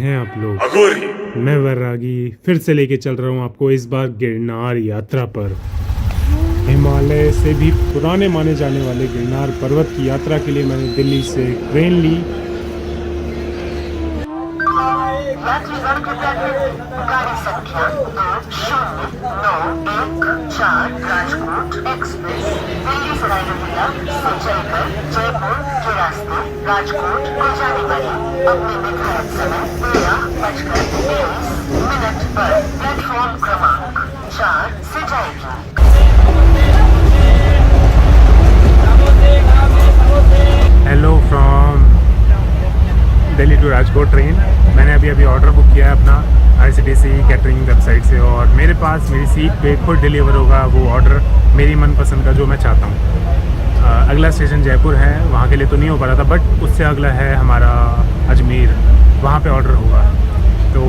हैं आप लोग? मैं वैरागी फिर से लेके चल रहा हूँ आपको इस बार गिरनार यात्रा पर। हिमालय से भी पुराने माने जाने वाले गिरनार पर्वत की यात्रा के लिए मैंने दिल्ली से ट्रेन ली। गाड़ी संख्या 2091 राजकोट एक्सप्रेस दिल्ली सराय रोहिल्ला से चलकर जयपुर के रास्ते राजकोट को जाने वाली अपने निर्धारित समय 13:23 पर प्लेटफॉर्म क्रमांक 4 से जाएगी। Hello from Delhi to Rajkot train. मैंने अभी ऑर्डर बुक किया है अपना IRCTC कैटरिंग वेबसाइट से, और मेरे पास मेरी सीट पे खुद डिलीवर होगा वो ऑर्डर मेरी मनपसंद का जो मैं चाहता हूँ। अगला स्टेशन जयपुर है, वहाँ के लिए तो नहीं हो पा रहा था, बट उससे अगला है हमारा अजमेर, वहाँ पे ऑर्डर होगा। तो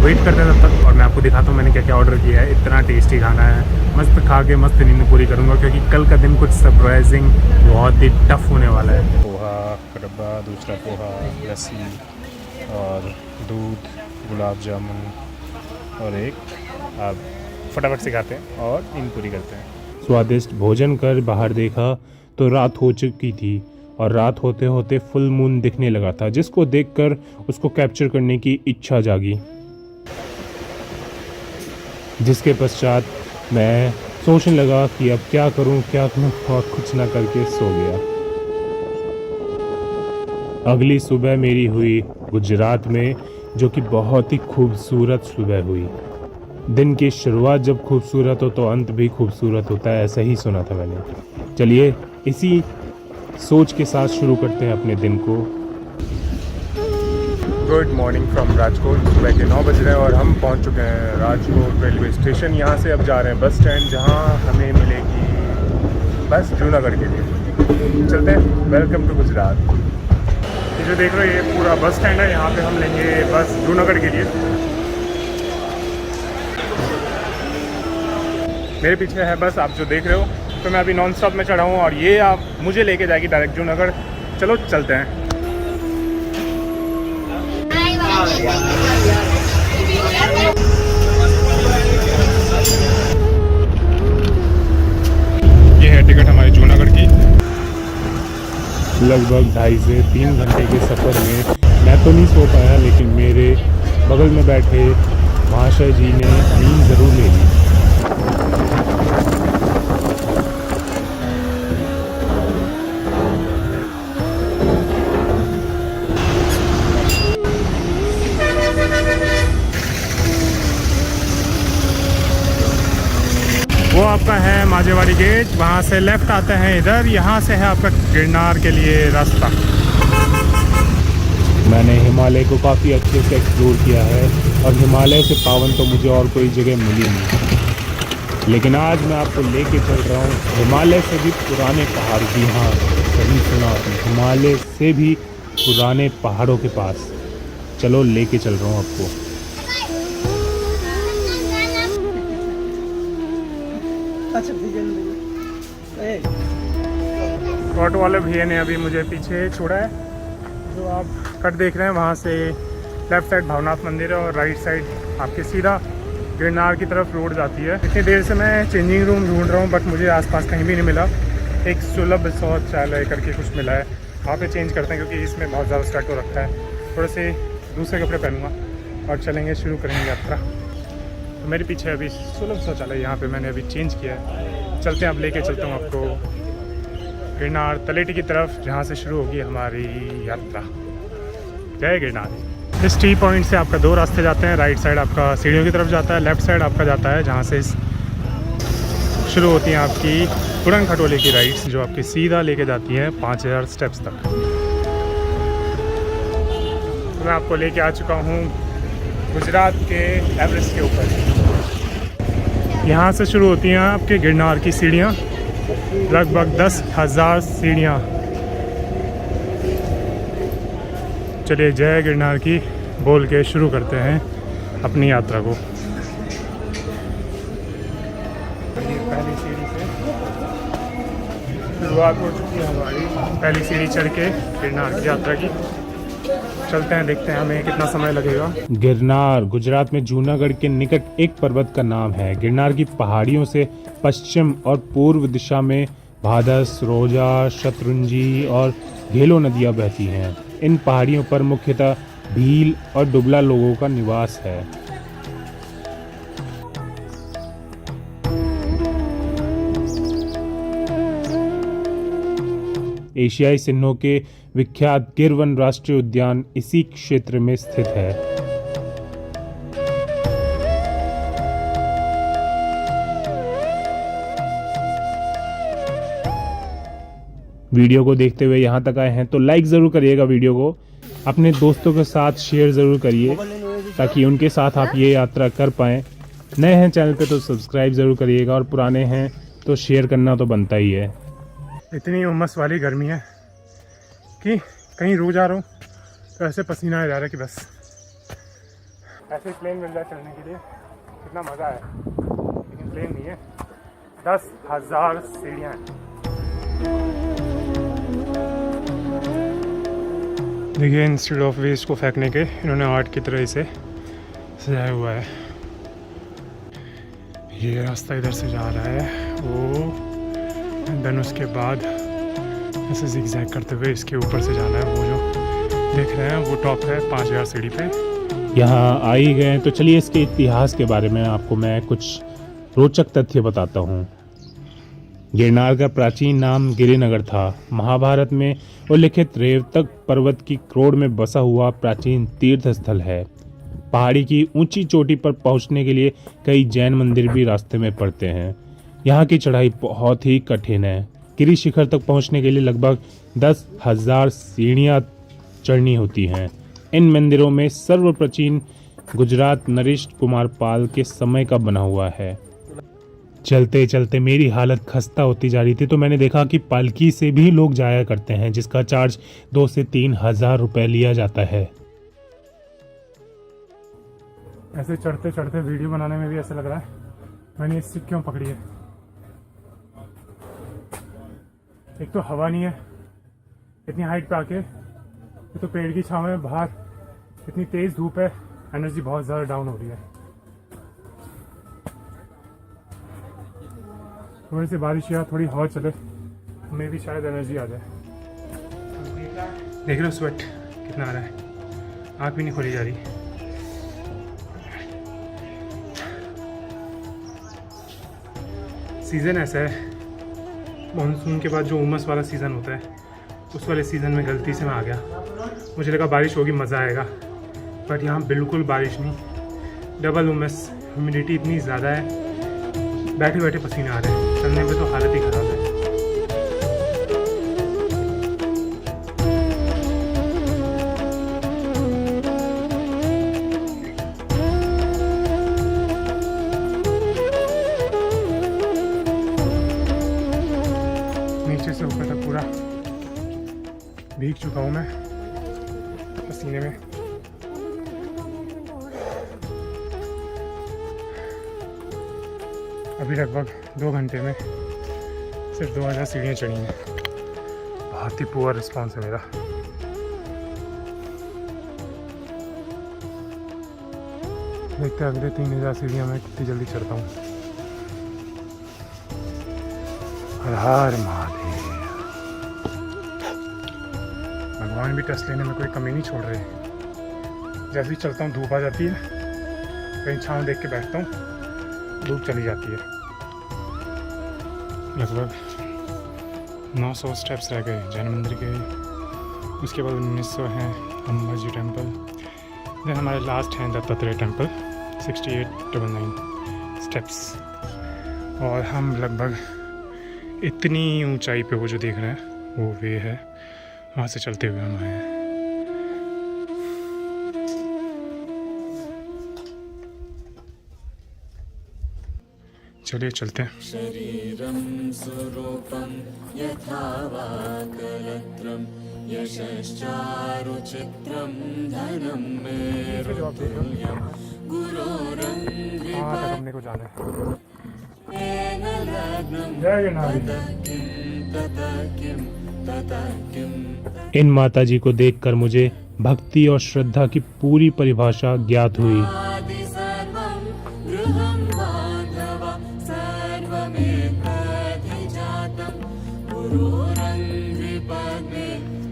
वेट करते हैं तब तक, और मैं आपको दिखाता हूँ मैंने क्या क्या ऑर्डर किया है। इतना टेस्टी खाना है, मस्त खा के मस्त नींद पूरी करूँगा, क्योंकि कल का दिन कुछ सरप्राइजिंग बहुत ही टफ होने वाला है। पोहा का डब्बा, दूसरा पोहा, लस्सी और दूध, गुलाब जामुन, और एक आप फटाफट से खाते हैं और नींद पूरी करते हैं। स्वादिष्ट भोजन कर बाहर देखा तो रात हो चुकी थी, और रात होते होते फुल मून दिखने लगा था, जिसको देखकर उसको कैप्चर करने की इच्छा जागी, जिसके पश्चात मैं सोचने लगा कि अब क्या करूं, और कुछ ना करके सो गया। अगली सुबह मेरी हुई गुजरात में, जो कि बहुत ही खूबसूरत सुबह हुई। दिन की शुरुआत जब खूबसूरत हो तो अंत भी खूबसूरत होता है, ऐसा ही सुना था मैंने। चलिए इसी सोच के साथ शुरू करते हैं अपने दिन को। Good morning from Rajkot. सुबह के 9 बज रहे हैं और हम पहुंच चुके हैं राजकोट रेलवे स्टेशन। यहाँ से अब जा रहे हैं बस स्टैंड, जहाँ हमें मिलेगी बस जूनागढ़ के लिए। चलते हैं। Welcome to Gujarat. ये जो देख रहे हो ये पूरा बस स्टैंड है, यहाँ पे हम लेंगे बस जूनागढ़ के लिए। मेरे पीछे है बस, आप जो देख रहे हो। तो मैं अभी नॉन स्टॉप में चढ़ा हूँ और ये आप मुझे लेके जाएगी डायरेक्ट जूनागढ़। चलो चलते हैं। ये है टिकट हमारी जूनागढ़ की। लगभग 2.5 से 3 घंटे के सफ़र में मैं तो नहीं सो पाया, लेकिन मेरे बगल में बैठे महाशय जी ने नींद ज़रूर ले ली। वो आपका है माजेवाड़ी गेट, वहाँ से लेफ़्ट आते हैं इधर, यहाँ से है आपका गिरनार के लिए रास्ता। मैंने हिमालय को काफ़ी अच्छे से एक्सप्लोर किया है, और हिमालय से पावन तो मुझे और कोई जगह मिली नहीं। लेकिन आज मैं आपको लेके चल रहा हूँ हिमालय से भी पुराने पहाड़। जी हाँ, सही सुना आपने, हिमालय से भी पुराने पहाड़ों के पास। चलो लेके चल रहा हूँ आपको। ऑटो वाले भैया ने अभी मुझे पीछे छोड़ा है। जो आप कट देख रहे हैं वहाँ से लेफ़्ट साइड भवनाथ मंदिर है, और राइट साइड आपके सीधा गिरनार की तरफ रोड जाती है। इतनी देर से मैं चेंजिंग रूम ढूंढ रहा हूँ, बट मुझे आसपास कहीं भी नहीं मिला। एक सुलभ शौचालय करके कुछ मिला है, वहाँ पे चेंज करते हैं, क्योंकि इसमें बहुत ज़्यादा स्वेट हो रखा है। थोड़े से दूसरे कपड़े पहनूँगा और चलेंगे, शुरू करेंगे यात्रा। तो मेरे पीछे अभी सुलभ शौचालय, यहाँ पे मैंने अभी चेंज किया है। चलते हैं, अब लेके चलता हूँ आपको गिरनार तलेटी की तरफ, जहाँ से शुरू होगी हमारी यात्रा। जय गिरनार। इस टी पॉइंट से आपका 2 रास्ते जाते हैं। राइट साइड आपका सीढ़ियों की तरफ जाता है, लेफ़्ट साइड आपका जाता है जहाँ से शुरू होती हैं आपकी तुरंग खटोले की राइड्स, जो आपकी सीधा लेके जाती हैं 5000 स्टेप्स तक। तो मैं आपको लेके आ चुका हूँ गुजरात के एवरेस्ट के ऊपर। यहाँ से शुरू होती हैं आपके गिरनार की सीढ़ियाँ, लगभग 10,000 सीढ़ियाँ। चलिए जय गिरनार की बोल के शुरू करते हैं अपनी यात्रा को। पहली सीढ़ी से शुरुआत हो चुकी है हमारी, पहली सीढ़ी चढ़ के गिरनार की यात्रा की। चलते हैं, देखते हैं हमें कितना समय लगेगा। गिरनार गुजरात में जूनागढ़ के निकट एक पर्वत का नाम है। गिरनार की पहाड़ियों से पश्चिम और पूर्व दिशा में भादस, रोजा, शतरुंजी और घेलो नदियां बहती हैं। इन पहाड़ियों पर मुख्यतः भील और डुबला लोगों का निवास है। एशियाई सिन्हों के विख्यात गिर वन राष्ट्रीय उद्यान इसी क्षेत्र में स्थित है। वीडियो को देखते हुए यहाँ तक आए हैं तो लाइक ज़रूर करिएगा, वीडियो को अपने दोस्तों के साथ शेयर ज़रूर करिए ताकि उनके साथ आप ये यात्रा कर पाएँ। नए हैं चैनल पे तो सब्सक्राइब ज़रूर करिएगा और पुराने हैं तो शेयर करना तो बनता ही है। इतनी उमस वाली गर्मी है कि कहीं रोज जा रहा हूँ तो ऐसे पसीना आ जा रहा है कि बस ऐसे प्लेन मिल जाए चलने के लिए कितना मज़ा है, लेकिन प्लेन नहीं है। 10,000 सीढ़ियाँ हैं। देखिए, इंस्टेड ऑफ वेस्ट को फेंकने के इन्होंने आर्ट की तरह इसे सजाया हुआ है। ये रास्ता इधर से जा रहा है वो, देन उसके बाद ऐसे जिगजैग करते हुए इसके ऊपर से जाना है। वो जो देख रहे हैं वो टॉप है 5000 सीढ़ी पे। यहाँ आ ही गए तो चलिए इसके इतिहास के बारे में आपको मैं कुछ रोचक तथ्य बताता हूँ। गिरनार का प्राचीन नाम गिरिनगर था। महाभारत में उल्लिखित रेवतक पर्वत की क्रोड़ में बसा हुआ प्राचीन तीर्थ स्थल है। पहाड़ी की ऊंची चोटी पर पहुंचने के लिए कई जैन मंदिर भी रास्ते में पड़ते हैं। यहाँ की चढ़ाई बहुत ही कठिन है। गिरी शिखर तक पहुंचने के लिए लगभग 10,000 सीढ़ियाँ चढ़नी होती हैं। इन मंदिरों में सर्वप्राचीन गुजरात नरेश कुमार पाल के समय का बना हुआ है। चलते चलते मेरी हालत खस्ता होती जा रही थी तो मैंने देखा कि पालकी से भी लोग जाया करते हैं, जिसका चार्ज 2 से 3,000 रुपये लिया जाता है। ऐसे चढ़ते चढ़ते वीडियो बनाने में भी ऐसा लग रहा है मैंने इससे क्यों पकड़ी है। एक तो हवा नहीं है इतनी हाइट पे आके, ये तो पेड़ की छांव में बाहर इतनी तेज धूप है, एनर्जी बहुत ज़्यादा डाउन हो रही है। थोड़ी सी बारिश या थोड़ी हवा चले हमें भी शायद एनर्जी आ जाए। देख रहे हो स्वेट कितना आ रहा है, आँख भी नहीं खोली जा रही। सीज़न ऐसा है, मानसून के बाद जो उमस वाला सीज़न होता है उस वाले सीज़न में गलती से मैं आ गया। मुझे लगा बारिश होगी, मज़ा आएगा, बट यहाँ बिल्कुल बारिश नहीं, डबल उमस, ह्यूमिडिटी इतनी ज़्यादा है, बैठे बैठे पसीने आ रहे हैं, चलने में तो हालत ही ख़राब है। नीचे से ऊपर तक पूरा भीग चुका हूँ मैं पसीने में। अभी लगभग 2 घंटे में सिर्फ 2000 सीढ़ियाँ चढ़ी हैं। बहुत ही पुअर रिस्पॉन्स है मेरा। देखते हैं अगले 3000 सीढ़ियाँ मैं कितनी जल्दी चढ़ता हूँ। हर हर महादेव। भगवान भी टेस्ट लेने में कोई कमी नहीं छोड़ रहे। जैसे ही चलता हूँ धूप आ जाती है, कहीं छाँव देख के बैठता हूँ, धूप चली जाती है। लगभग 900 स्टेप्स रह गए जैन मंदिर के, उसके बाद 1900 हैं अंबाजी टेम्पल, देन हमारे लास्ट हैं दत्तात्रेय टेम्पल 6899 स्टेप्स। और हम लगभग इतनी ऊंचाई पे वो जो देख रहे हैं वो वे है, वहाँ से चलते हुए हम आए हैं। चलिए चलते हैं। शरीरं स्वरूपं यथा वा कलत्रं यशश्चारुचित्रं धनं मेरुतुल्यं गुरोरं हमने को जाना है। विपेन लग्नं ततः किं इन माताजी को देखकर मुझे भक्ति और श्रद्धा की पूरी परिभाषा ज्ञात हुई। आदि सर्वं गृहं बान्धव सर्वमेतद्विजातं गुरुरङ्घ्रिपद्मे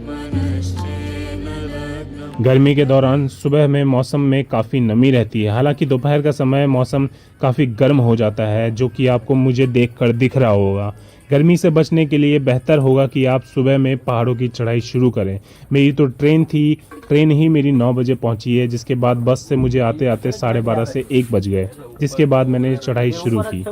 मनश्चेन लग्नम्। गर्मी के दौरान सुबह में मौसम में काफ़ी नमी रहती है, हालांकि दोपहर का समय मौसम काफ़ी गर्म हो जाता है, जो कि आपको मुझे देखकर दिख रहा होगा। गर्मी से बचने के लिए बेहतर होगा कि आप सुबह में पहाड़ों की चढ़ाई शुरू करें। मेरी तो ट्रेन ही मेरी 9 बजे पहुंची है, जिसके बाद बस से मुझे आते आते 12:30 से 1 बज गए, जिसके बाद मैंने चढ़ाई शुरू की।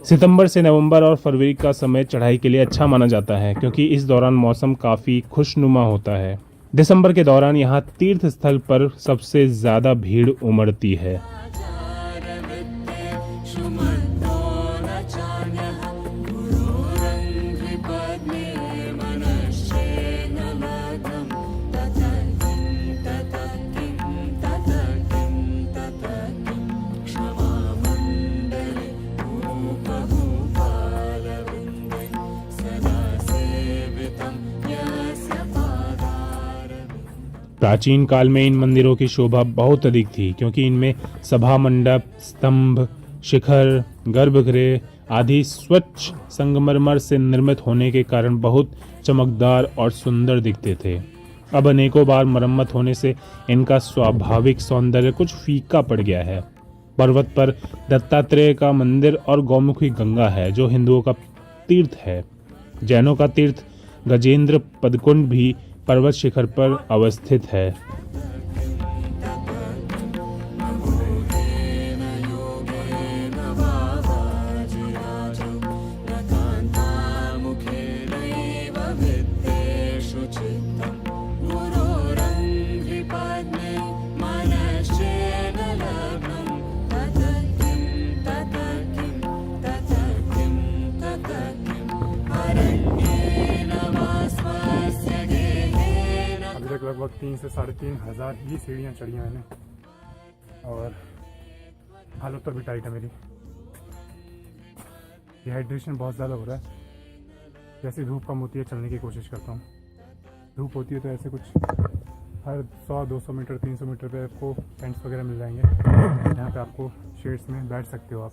सितंबर से नवंबर और फरवरी का समय चढ़ाई के लिए अच्छा माना जाता है, क्योंकि इस दौरान मौसम काफ़ी खुशनुमा होता है। दिसंबर के दौरान यहाँ तीर्थ स्थल पर सबसे ज़्यादा भीड़ उमड़ती है। प्राचीन काल में इन मंदिरों की शोभा बहुत अधिक थी, क्योंकि इनमें सभा मंडप, स्तंभ, शिखर, गर्भगृह आदि स्वच्छ संगमरमर से निर्मित होने के कारण बहुत चमकदार और सुंदर दिखते थे। अब अनेकों बार मरम्मत होने से इनका स्वाभाविक सौंदर्य कुछ फीका पड़ गया है। पर्वत पर दत्तात्रेय का मंदिर और गौमुखी गंगा है, जो हिंदुओं का तीर्थ है। जैनों का तीर्थ गजेंद्र पदकुंड भी पर्वत शिखर पर अवस्थित है। लगभग 3 से 3.5 हज़ार ही सीढ़ियाँ चढ़ी हैं मैंने, और हालत तो भी टाइट है मेरी। डिहाइड्रेशन बहुत ज़्यादा हो रहा है। जैसे धूप कम होती है चलने की कोशिश करता हूँ। धूप होती है तो ऐसे कुछ हर 100-200 मीटर 300 मीटर पे आपको टेंट्स वगैरह मिल जाएंगे, जहाँ पे आपको शेड्स में बैठ सकते हो आप।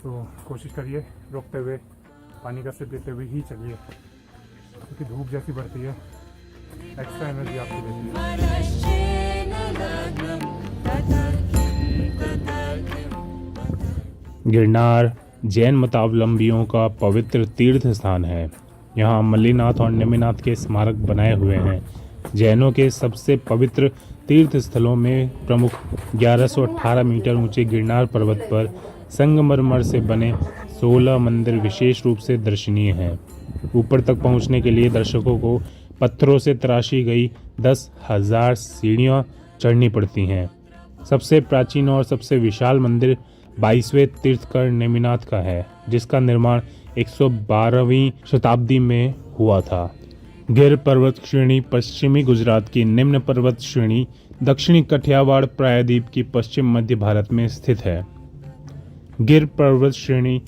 तो कोशिश करिए रोकते हुए, पानी का सिप लेते हुए ही चलिए, क्योंकि धूप जैसी बढ़ती है एक्स्ट्रा एनर्जी आपको देती है। गिरनार जैन मतावलंबियों का पवित्र तीर्थ स्थान है। यहाँ मल्लीनाथ और नेमिनाथ के स्मारक बनाए हुए हैं। जैनों के सबसे पवित्र तीर्थ स्थलों में प्रमुख 1118 मीटर ऊंचे गिरनार पर्वत पर संगमरमर से बने 16 मंदिर विशेष रूप से दर्शनीय हैं। ऊपर तक पहुंचने के लिए दर्शकों को पत्थरों से तराशी गई 10,000 सीढ़ियाँ चढ़नी पड़ती हैं। सबसे प्राचीन और सबसे विशाल मंदिर 22वें तीर्थकर नेमिनाथ का है, जिसका निर्माण 112वीं शताब्दी में हुआ था। गिर पर्वत श्रेणी पश्चिमी गुजरात की निम्न पर्वत श्रेणी दक्षिणी कठियावाड़ प्रायद्वीप की पश्चिम मध्य भारत में स्थित है। गिर पर्वत श्रेणी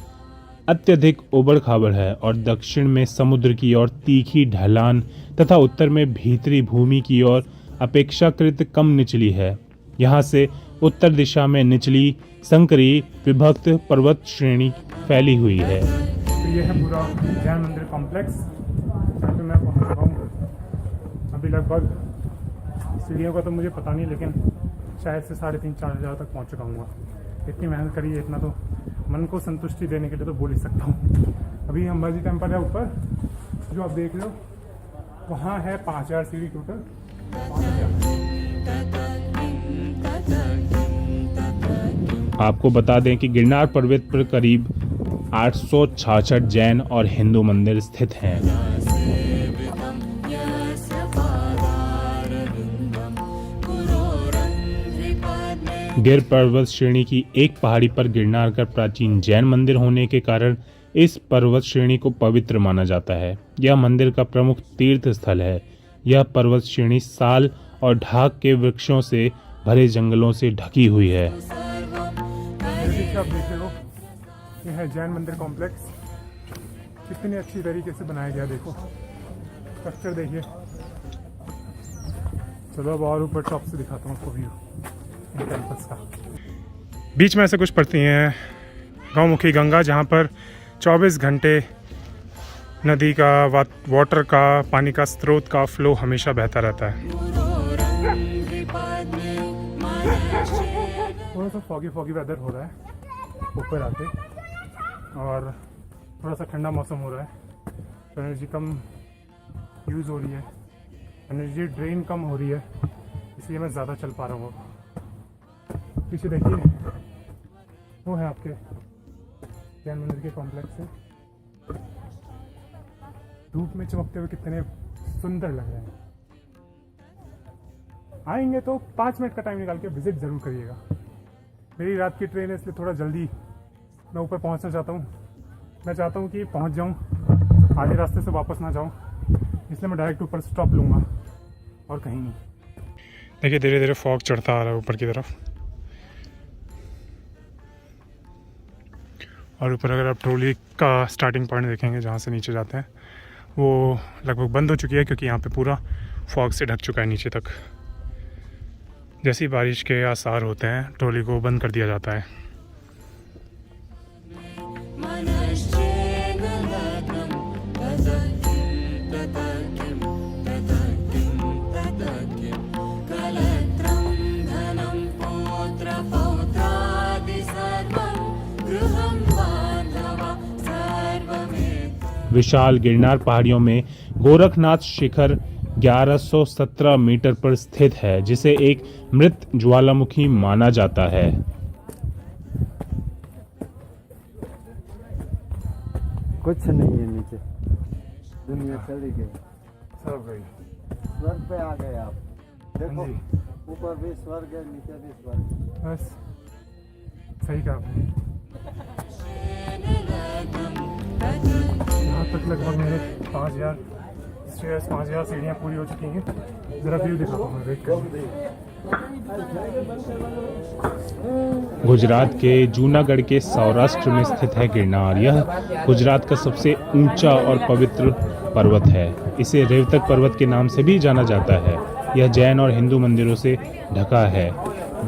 अत्यधिक उबड़ खाबड़ है और दक्षिण में समुद्र की ओर तीखी ढलान तथा उत्तर में भीतरी भूमि की ओर अपेक्षाकृत कम निचली है। यहाँ से उत्तर दिशा में निचली संकरी विभक्त पर्वत श्रेणी फैली हुई है। तो ये है पूरा जैन मंदिर कॉम्प्लेक्स, जहाँ पे मैं पहुँच चुका हूँ। अभी लगभग सीढ़ियों का तो मुझे पता नहीं, लेकिन शायद से 3,500-4 हज़ार तक पहुँच चुका हूँ। इतनी मेहनत करी है, इतना तो मन को संतुष्टि देने के लिए तो बोल ही सकता हूँ। अभी अंबाजी टेम्पल है ऊपर, जो आप देख रहे हो, वहाँ है 5,000 सीढ़ी टोटल। आपको बता दें कि गिरनार पर्वत पर करीब 866 जैन और हिंदू मंदिर स्थित हैं। गिर पर्वत श्रेणी की एक पहाड़ी पर गिरनार का प्राचीन जैन मंदिर होने के कारण इस पर्वत श्रेणी को पवित्र माना जाता है। यह मंदिर का प्रमुख तीर्थ स्थल है। यह पर्वत श्रेणी साल और ढाक के वृक्षों से भरे जंगलों से ढकी हुई है। आप देख रहे हो, यह है जैन मंदिर कॉम्प्लेक्स। कितनी अच्छी तरीके से बनाया गया, देखो स्ट्रक्चर देखिए। चलो अब और ऊपर टॉप से दिखाता हूँ आपको व्यू कैंपस का। बीच में ऐसे कुछ पड़ती हैं गौमुखी गंगा, जहाँ पर 24 घंटे नदी का वाटर का पानी का स्रोत का फ्लो हमेशा बहता रहता है। थोड़ा सा फॉगी वेदर हो रहा है ऊपर आके, और थोड़ा सा ठंडा मौसम हो रहा है, तो एनर्जी कम यूज़ हो रही है, एनर्जी ड्रेन कम हो रही है, इसलिए मैं ज़्यादा चल पा रहा हूँ। पीछे देखिए, वो है आपके जैन मंदिर के कॉम्प्लेक्स से, धूप में चमकते हुए कितने सुंदर लग रहे हैं। आएंगे तो 5 मिनट का टाइम निकाल के विजिट ज़रूर करिएगा। मेरी रात की ट्रेन है, इसलिए थोड़ा जल्दी मैं ऊपर पहुंचना चाहता हूं। मैं चाहता हूं कि पहुंच जाऊं, आधे रास्ते से वापस ना जाऊं, इसलिए मैं डायरेक्ट ऊपर स्टॉप लूँगा और कहीं नहीं। देखिए धीरे धीरे फॉग चढ़ता आ रहा है ऊपर की तरफ, और ऊपर अगर आप ट्रॉली का स्टार्टिंग पॉइंट देखेंगे जहाँ से नीचे जाते हैं, वो लगभग बंद हो चुकी है, क्योंकि यहाँ पे पूरा फॉग से ढक चुका है नीचे तक। जैसी बारिश के आसार होते हैं, ट्रॉली को बंद कर दिया जाता है। विशाल गिरनार पहाड़ियों में गोरखनाथ शिखर 1117 मीटर पर स्थित है, जिसे एक मृत ज्वालामुखी माना जाता है। कुछ नहीं है नीचे, दुनिया चली गई, सब गई, स्वर्ग पे आ गए आप। देखो ऊपर भी स्वर्ग है, नीचे भी स्वर्ग। बस सही कहा आपने। यहाँ तक लगभग मेरे 5000 सीढ़ियाँ पूरी हो चुकी हैं। ज़रा व्यू दिखाता हूँ मैं, वेट करिए। गुजरात के जूनागढ़ के सौराष्ट्र में स्थित है गिरनार। यह गुजरात का सबसे ऊंचा और पवित्र पर्वत है। इसे रेवतक पर्वत के नाम से भी जाना जाता है। यह जैन और हिंदू मंदिरों से ढका है।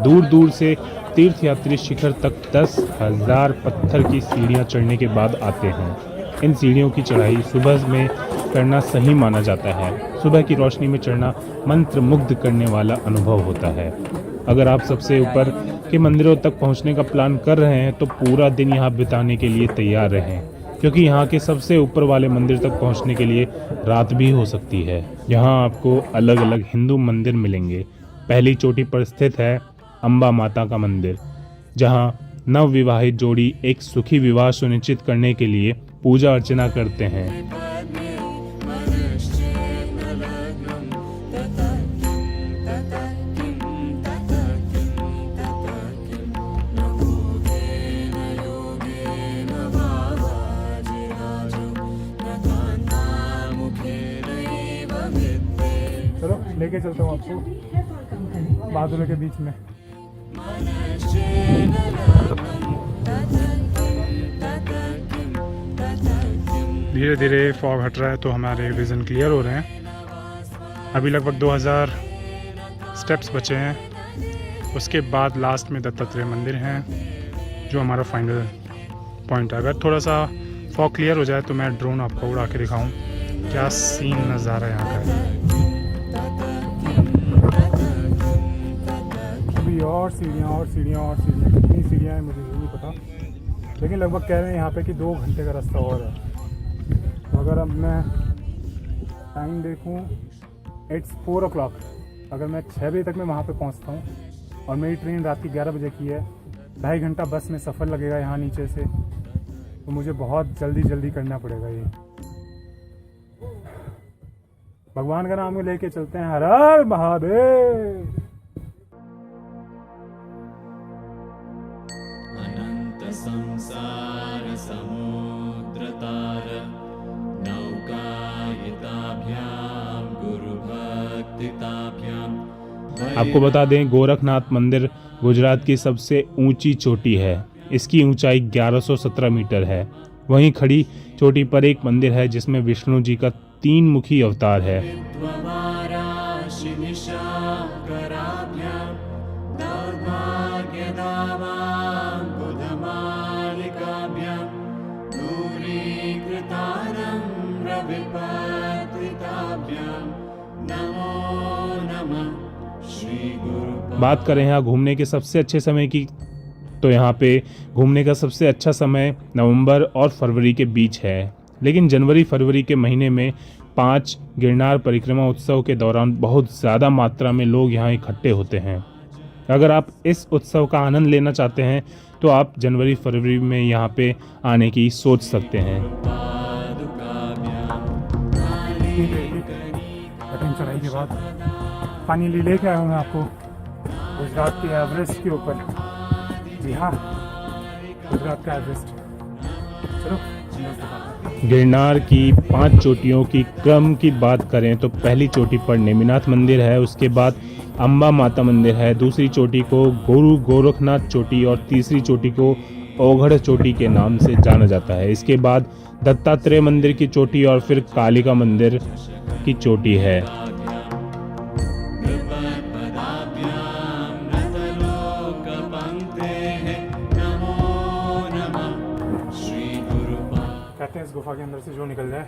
दूर दूर से तीर्थयात्री शिखर तक 10,000 पत्थर की सीढ़ियां चढ़ने के बाद आते हैं। इन सीढ़ियों की चढ़ाई सुबह में करना सही माना जाता है। सुबह की रोशनी में चढ़ना मंत्र मुग्ध करने वाला अनुभव होता है। अगर आप सबसे ऊपर के मंदिरों तक पहुंचने का प्लान कर रहे हैं तो पूरा दिन यहाँ बिताने के लिए तैयार रहें, क्योंकि यहाँ के सबसे ऊपर वाले मंदिर तक पहुंचने के लिए रात भी हो सकती है। यहाँ आपको अलग अलग हिंदू मंदिर मिलेंगे। पहली चोटी पर स्थित है अम्बा माता का मंदिर, जहाँ नव विवाहित जोड़ी एक सुखी विवाह सुनिश्चित करने के लिए पूजा अर्चना करते हैं। चलो लेके चलता हूँ आपको बादलों के बीच में। धीरे धीरे फॉग हट रहा है तो हमारे विज़न क्लियर हो रहे हैं। अभी लगभग 2000 स्टेप्स बचे हैं। उसके बाद लास्ट में दत्तात्रेय मंदिर हैं, जो हमारा फाइनल पॉइंट है। अगर थोड़ा सा फॉग क्लियर हो जाए तो मैं ड्रोन आपको उड़ा के दिखाऊं क्या सीन नज़ारा यहाँ का है। अभी और सीढ़ियाँ कितनी सीढ़ियाँ हैं मुझे नहीं पता, लेकिन लगभग कह रहे हैं यहाँ पे कि 2 घंटे का रास्ता और है। तो अगर अब मैं टाइम देखूँ, इट्स 4 o'clock। अगर मैं 6 बजे तक मैं वहाँ पे पहुँचता हूँ और मेरी ट्रेन रात की 11 बजे की है, 2.5 घंटा बस में सफ़र लगेगा यहाँ नीचे से, तो मुझे बहुत जल्दी करना पड़ेगा। ये भगवान का नाम लेके चलते हैं। हर हर महादेव। अनंत संसार समुद्र तार नौकायिताभ्यां गुरु भक्तिताभ्यां। आपको बता दें, गोरखनाथ मंदिर गुजरात की सबसे ऊंची चोटी है। इसकी ऊंचाई 1117 मीटर है। वहीं खड़ी चोटी पर एक मंदिर है जिसमें विष्णु जी का 3 मुखी अवतार है। विद्ववाराशिनिशा बात करें यहाँ घूमने के सबसे अच्छे समय की, तो यहाँ पे घूमने का सबसे अच्छा समय नवंबर और फरवरी के बीच है। लेकिन जनवरी फरवरी के महीने में 5 गिरनार परिक्रमा उत्सव के दौरान बहुत ज़्यादा मात्रा में लोग यहाँ इकट्ठे होते हैं। अगर आप इस उत्सव का आनंद लेना चाहते हैं तो आप जनवरी फरवरी में यहाँ पे आने की सोच सकते हैं। कठिन चढ़ाई के बाद फाइनली लेके आया हूँ मैं आपको गुजरात के एवरेस्ट के ऊपर। जी हाँ, गुजरात का एवरेस्ट। चलो गिरनार की 5 चोटियों की क्रम की बात करें तो पहली चोटी पर नेमिनाथ मंदिर है, उसके बाद अम्बा माता मंदिर है, दूसरी चोटी को गुरु गोरखनाथ चोटी और तीसरी चोटी को ओघड़ चोटी के नाम से जाना जाता है। इसके बाद दत्तात्रेय मंदिर की चोटी और फिर कालिका मंदिर की चोटी है। कहते हैं इस गुफा के अंदर से जो निकल जाए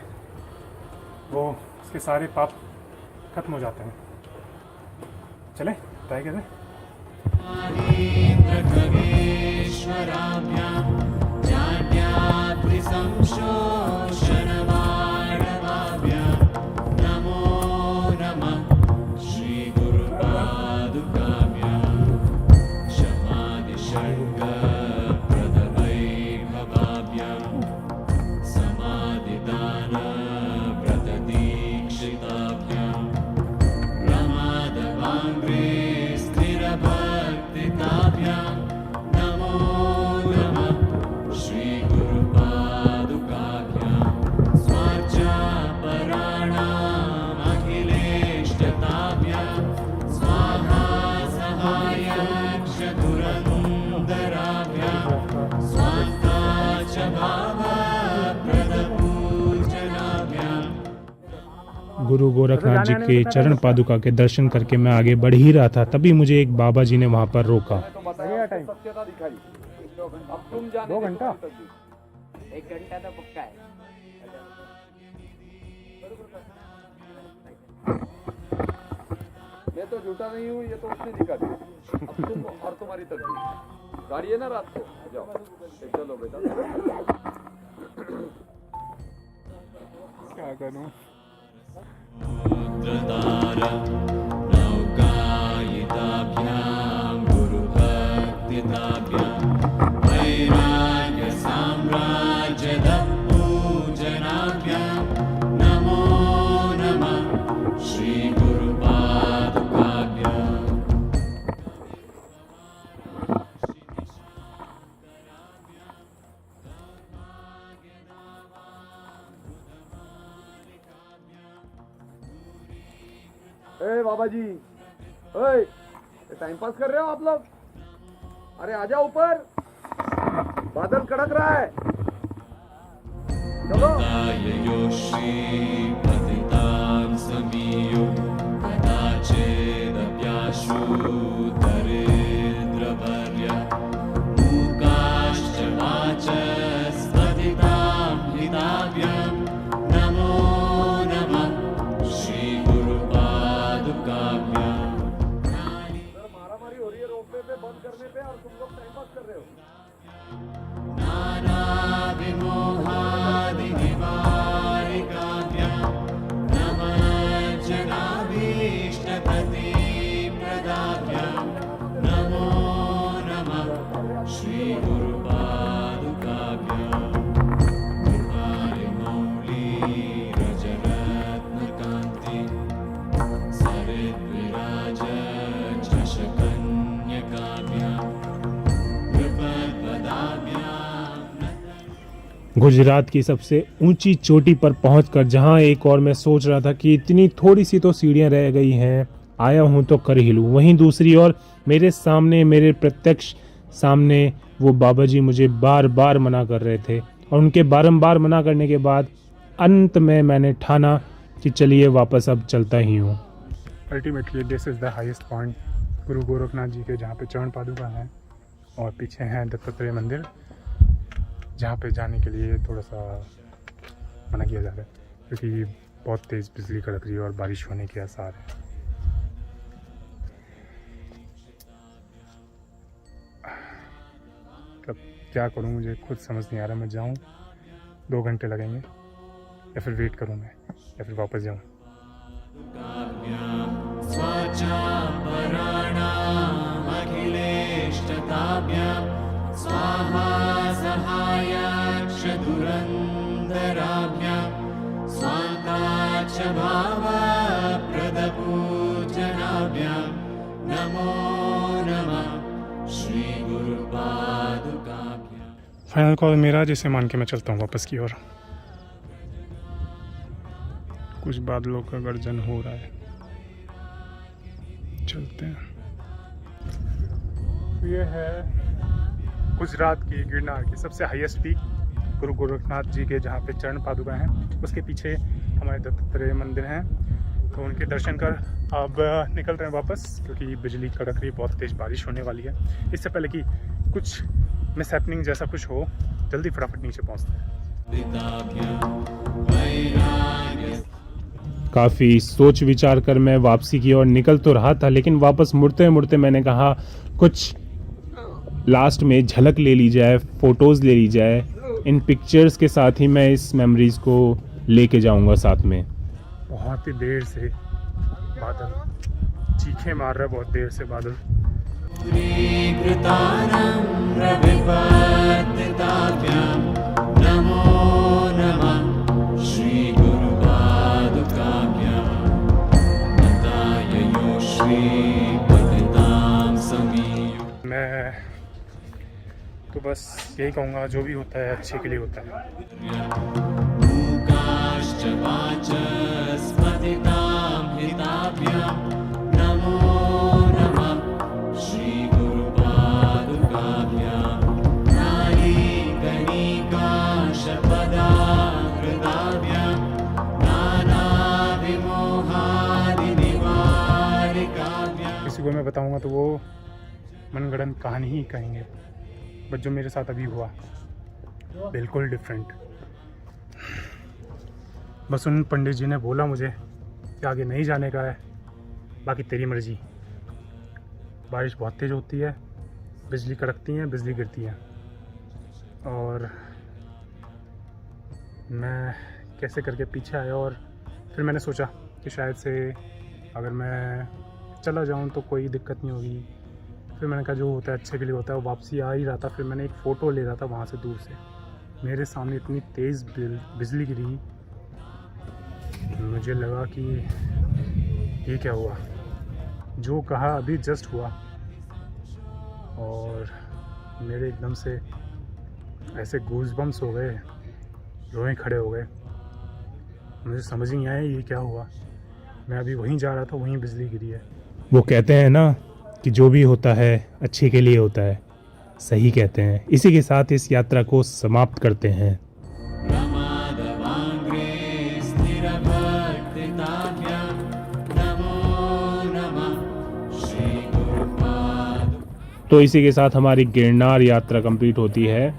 वो उसके सारे पाप खत्म हो जाते हैं। चले ट्राई करें। गुरु गोरखनाथ जी के चरण पादुका के दर्शन करके मैं आगे बढ़ ही रहा था, तभी मुझे एक बाबा जी ने वहां पर रोका। 2 घंटा 1 घंटा तो पक्का है। मैं तो झूठा नहीं हूँ, ये तो उसने दिखा दी। अब तुम और तुम्हारी तस्वीर गाड़ी है ना रात को, जाओ चलो बेटा। क्या करूं? ए बाबा जी, ओए टाइम पास कर रहे हो आप लोग? अरे आ जाओ ऊपर, बादल कड़क रहा है। चलो। मारामारी हो रही है रोपवे पे बंद करने पे और तुम लोग टाइम पास कर रहे हो। गुजरात की सबसे ऊंची चोटी पर पहुंचकर जहां एक और मैं सोच रहा था कि इतनी थोड़ी सी तो सीढ़ियां रह गई हैं, आया हूं तो कर ही लूं, वहीं दूसरी ओर मेरे सामने, मेरे प्रत्यक्ष सामने वो बाबा जी मुझे बार बार मना कर रहे थे और उनके बारंबार मना करने के बाद अंत में मैंने ठाना कि चलिए वापस अब चलता ही हूँ। Ultimately this is the highest point गुरु गोरखनाथ जी के, जहाँ पे चरण पादुका है और पीछे है दत्तात्रेय मंदिर, जहाँ पे जाने के लिए थोड़ा सा मना किया जा रहा है क्योंकि बहुत तेज़ बिजली कड़क रही है और बारिश होने के आसार है। क्या करूँ, मुझे खुद समझ नहीं आ रहा। मैं जाऊँ 2 घंटे लगेंगे या फिर वेट करूँ मैं या फिर वापस जाऊँ। अखिलेष्टताभ्यां स्वाहा सहायाक्ष दुरन्दराभ्यां स्वान्ताक्ष भावप्रदपूजनाभ्यां नमो नमः श्रीगुरुपादुकाभ्यां। फाइनल कॉल मेरा, जिसे मान के मैं चलता हूँ वापस की ओर। कुछ बादलों का गर्जन हो रहा है, चलते हैं। ये है गुजरात की गिरनार की सबसे हाईएस्ट पीक, गुरु गोरखनाथ जी के जहाँ पे चरण पादुका हैं। उसके पीछे हमारे दत्तात्रेय मंदिर हैं, तो उनके दर्शन कर अब निकल रहे हैं वापस, क्योंकि बिजली कड़क रही, बहुत तेज़ बारिश होने वाली है। इससे पहले कि कुछ मिसहैपनिंग जैसा कुछ हो, जल्दी फटाफट नीचे पहुँचते हैं। काफ़ी सोच विचार कर मैं वापसी की ओर निकल तो रहा था, लेकिन वापस मुड़ते मुड़ते मैंने कहा कुछ लास्ट में झलक ले ली जाए, फ़ोटोज़ ले ली जाए। इन पिक्चर्स के साथ ही मैं इस मेमोरीज़ को लेके जाऊंगा साथ में। बहुत ही देर से बादल चीखे मार रहा है, बहुत देर से बादल। नमो नमः श्रीगुरुपादुकाभ्यां बताययो श्रीपतितां समीयो। मैं तो बस यही कहूँगा, जो भी होता है अच्छे के लिए होता है। मूकाश्च वाचस्पतितां हिताभ्यां नमो नमः श्रीगुरुपादुकाभ्यां नारीकणिकाशपदाकृताभ्यां नानाविमोहादिनिवारिकाभ्यां। किसी को मैं बताऊँगा तो वो मनगढ़ंत कहानी ही कहेंगे, बट जो मेरे साथ अभी हुआ बिल्कुल डिफरेंट। बस उन पंडित जी ने बोला मुझे कि आगे नहीं जाने का है, बाकी तेरी मर्जी। बारिश बहुत तेज़ होती है, बिजली कड़कती है, बिजली गिरती है, और मैं कैसे करके पीछे आया। और फिर मैंने सोचा कि शायद से अगर मैं चला जाऊं तो कोई दिक्कत नहीं होगी। फिर मैंने कहा जो होता है अच्छे के लिए होता है। वो वापसी आ ही रहा था, फिर मैंने एक फ़ोटो ले रहा था वहाँ से दूर से, मेरे सामने इतनी तेज़ बिजली गिरी, मुझे लगा कि ये क्या हुआ। जो कहा अभी जस्ट हुआ, और मेरे एकदम से ऐसे गूज़बम्स हो गए, रोए खड़े हो गए। मुझे समझ नहीं आया ये क्या हुआ। मैं अभी वहीं जा रहा था, वहीं बिजली गिरी है। वो कहते हैं ना कि जो भी होता है अच्छे के लिए होता है, सही कहते हैं। इसी के साथ इस यात्रा को समाप्त करते हैं। तो इसी के साथ हमारी गिरनार यात्रा कंप्लीट होती है।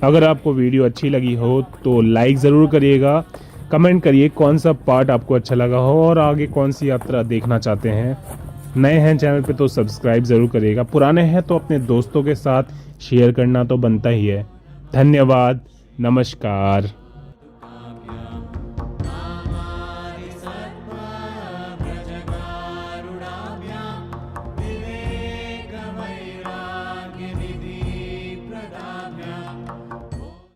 अगर आपको वीडियो अच्छी लगी हो तो लाइक ज़रूर करिएगा, कमेंट करिए कौन सा पार्ट आपको अच्छा लगा हो और आगे कौन सी यात्रा देखना चाहते हैं। नए हैं चैनल पे तो सब्सक्राइब ज़रूर करिएगा, पुराने हैं तो अपने दोस्तों के साथ शेयर करना तो बनता ही है। धन्यवाद, नमस्कार।